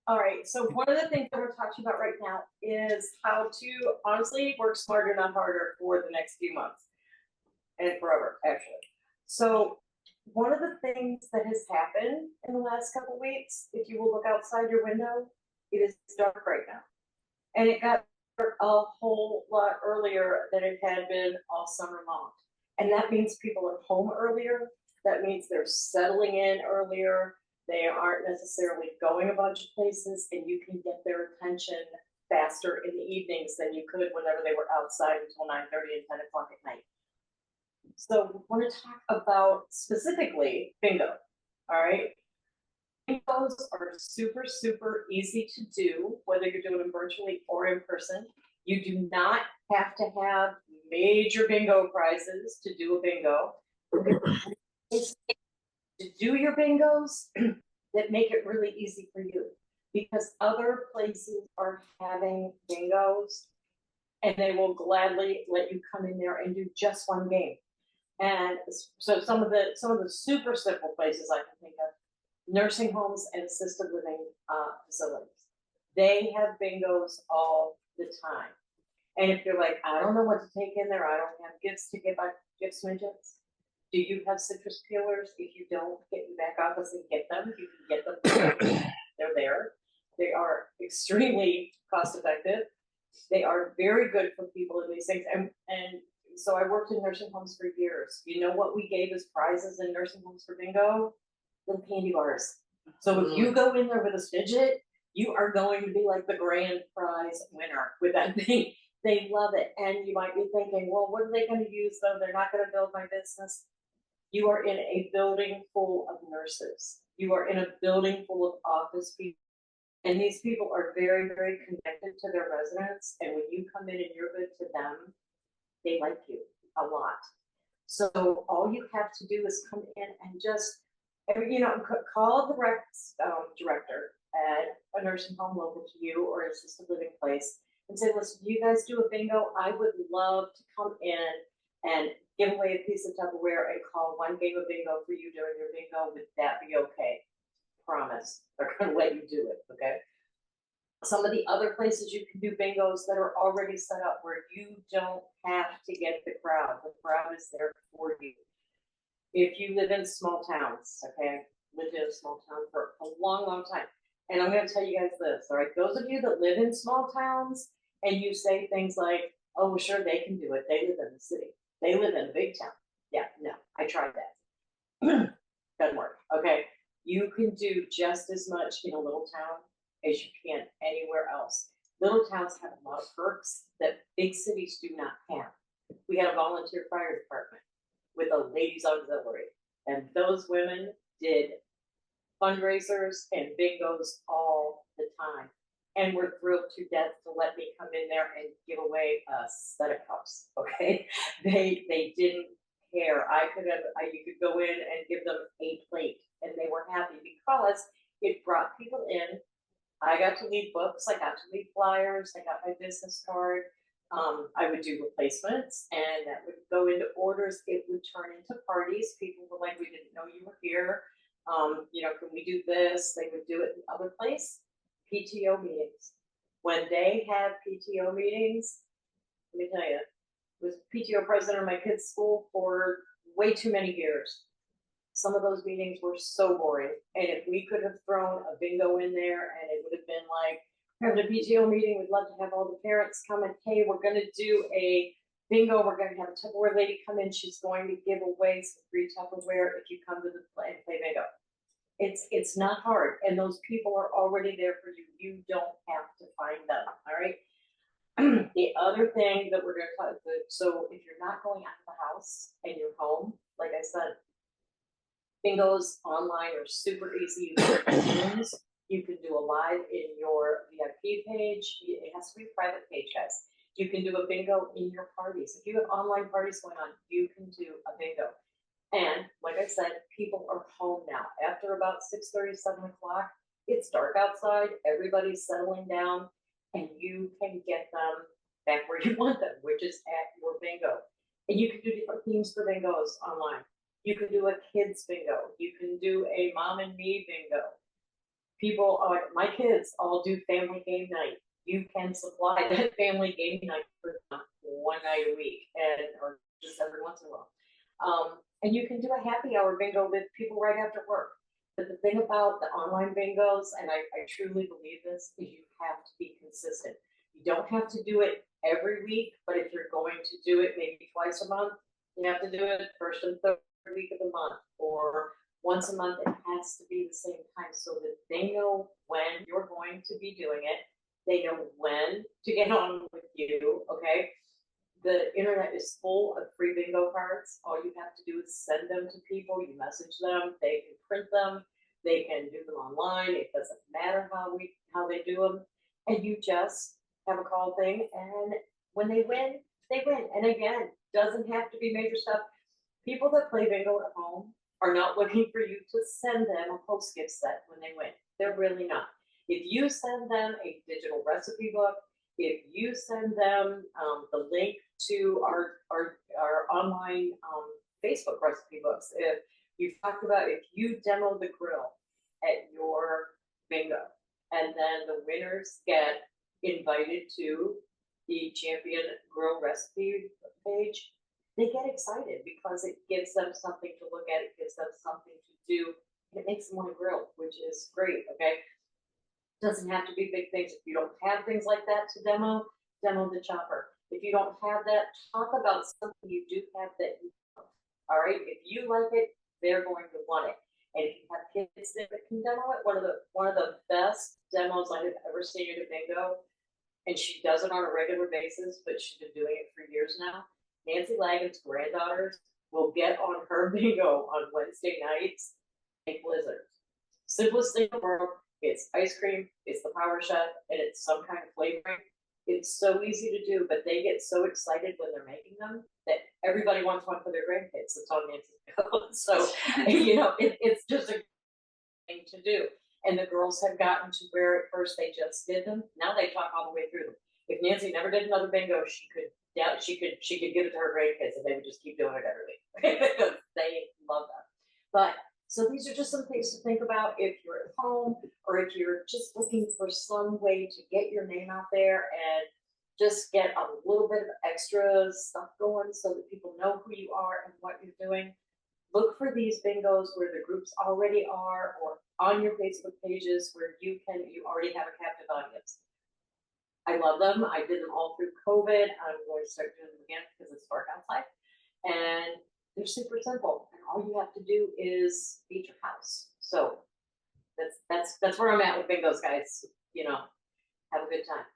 All right, so one of the things that we're talking about right now is how to honestly work smarter, not harder for the next few months and forever, actually. So one of the things that has happened in the last couple of weeks, if you will look outside your window, it is dark right now. And it got dark a whole lot earlier than it had been all summer long. And that means people are home earlier. That means they're settling in earlier. They aren't necessarily going a bunch of places, and you can get their attention faster in the evenings than you could whenever they were outside until 9:30 and 10 o'clock at night. So we want to talk about specifically bingo. All right. Bingos are super, super easy to do, whether you're doing them virtually or in person. You do not have to have major bingo prizes to do a bingo. To do your bingos that make it really easy for you, because other places are having bingos and they will gladly let you come in there and do just one game. And so some of the super simple places I can think of, nursing homes and assisted living facilities, they have bingos all the time. And if you're like, I don't know what to take in there, I don't have gifts to give out, gift smidgets. Do you have citrus peelers? If you don't, get your back office and get them. You can get them. They're there. They are extremely cost effective. They are very good for people in these things. And so I worked in nursing homes for years. You know what we gave as prizes in nursing homes for bingo? Little candy bars. So if you go in there with a fidget, you are going to be like the grand prize winner with that thing. They love it. And you might be thinking, well, what are they going to use though? They're not going to build my business. You are in a building full of nurses. You are in a building full of office people. And these people are very, very connected to their residents. And when you come in and you're good to them, they like you a lot. So all you have to do is come in and just, call the director at a nursing home local to you or an assisted living place and say, listen, do you guys do a bingo? I would love to come in and give away a piece of Tupperware and call one game of bingo for you during your bingo. Would that be okay? Promise. They're going to let you do it, okay? Some of the other places you can do bingos that are already set up where you don't have to get the crowd. The crowd is there for you. If you live in small towns, okay? Lived in a small town for a long, long time. And I'm going to tell you guys this, all right? Those of you that live in small towns and you say things like, oh, sure, they can do it. They live in the city. They live in a big town. Yeah, no, I tried that. Doesn't work, okay? You can do just as much in a little town as you can anywhere else. Little towns have a lot of perks that big cities do not have. We had a volunteer fire department with a ladies auxiliary, and those women did fundraisers and bingos all the time. And we're thrilled to death to let me come in there and give away a set of cups. Okay, they didn't care. You could go in and give them a plate, and they were happy because it brought people in. I got to leave books. I got to leave flyers. I got my business card. I would do replacements, and that would go into orders. It would turn into parties. People were like, "We didn't know you were here. Can we do this?" They would do it in other place. PTO meetings. When they had PTO meetings, let me tell you, I was PTO president of my kids' school for way too many years. Some of those meetings were so boring. And if we could have thrown a bingo in there and it would have been like, we're having a PTO meeting, we'd love to have all the parents come and, hey, we're going to do a bingo. We're going to have a Tupperware lady come in. She's going to give away some free Tupperware if you come to the play and play bingo. It's not hard, and those people are already there for you. You don't have to find them, all right? The other thing that we're going to talk about, so if you're not going out of the house and you're home, like I said, bingos online are super easy. You can do a live in your VIP page. It has to be a private page, guys. You can do a bingo in your parties. If you have online parties going on, you can do a bingo. And like I said, people are home now. After about 6:30, 7 o'clock, it's dark outside. Everybody's settling down, and you can get them back where you want them, which is at your bingo. And you can do different themes for bingos online. You can do a kids bingo. You can do a mom and me bingo. people, my kids all do family game night. You can supply that family game night for them one night a week, and or just every once in a while. And you can do a happy hour bingo with people right after work. But the thing about the online bingos, and I truly believe this, is you have to be consistent. You don't have to do it every week, but if you're going to do it maybe twice a month, you have to do it first and third week of the month, or once a month. It has to be the same time so that they know when you're going to be doing it. They know when to get on with you, okay? The internet is full of free bingo cards. All you have to do is send them to people. You message them. They can print them. They can do them online. It doesn't matter how they do them. And you just have a call thing. And when they win, they win. And again, doesn't have to be major stuff. People that play bingo at home are not looking for you to send them a post gift set when they win. They're really not. If you send them a digital recipe book, if you send them the link to our online Facebook recipe books, if you've talked about, if you demo the grill at your bingo, and then the winners get invited to the champion grill recipe page, they get excited because it gives them something to look at, it gives them something to do, and it makes them want to grill, which is great, okay? Doesn't have to be big things. If you don't have things like that to demo the chopper. If you don't have that, talk about something you do have that you love. All right, if you like it, they're going to want it. And if you have kids that can demo it, one of the best demos I have ever seen at a bingo, and she does it on a regular basis, but she's been doing it for years now. Nancy Lagan's granddaughters will get on her bingo on Wednesday nights and make blizzards. Simplest thing in the world. It's ice cream, it's the Power Chef, and it's some kind of flavoring. It's so easy to do, but they get so excited when they're making them that everybody wants one for their grandkids. It's on Nancy's bingo. So, it's just a thing to do. And the girls have gotten to where at first they just did them. Now they talk all the way through them. If Nancy never did another bingo, she could give it to her grandkids, and they would just keep doing it every week because they love them. But so these are just some things to think about if you're at home, or if you're just looking for some way to get your name out there and just get a little bit of extra stuff going so that people know who you are and what you're doing. Look for these bingos where the groups already are, or on your Facebook pages where you already have a captive audience. I love them. I did them all through COVID. I'm going to start doing them again because it's dark outside. And they're super simple. And all you have to do is beat your house. So that's where I'm at with bingos, guys. Have a good time.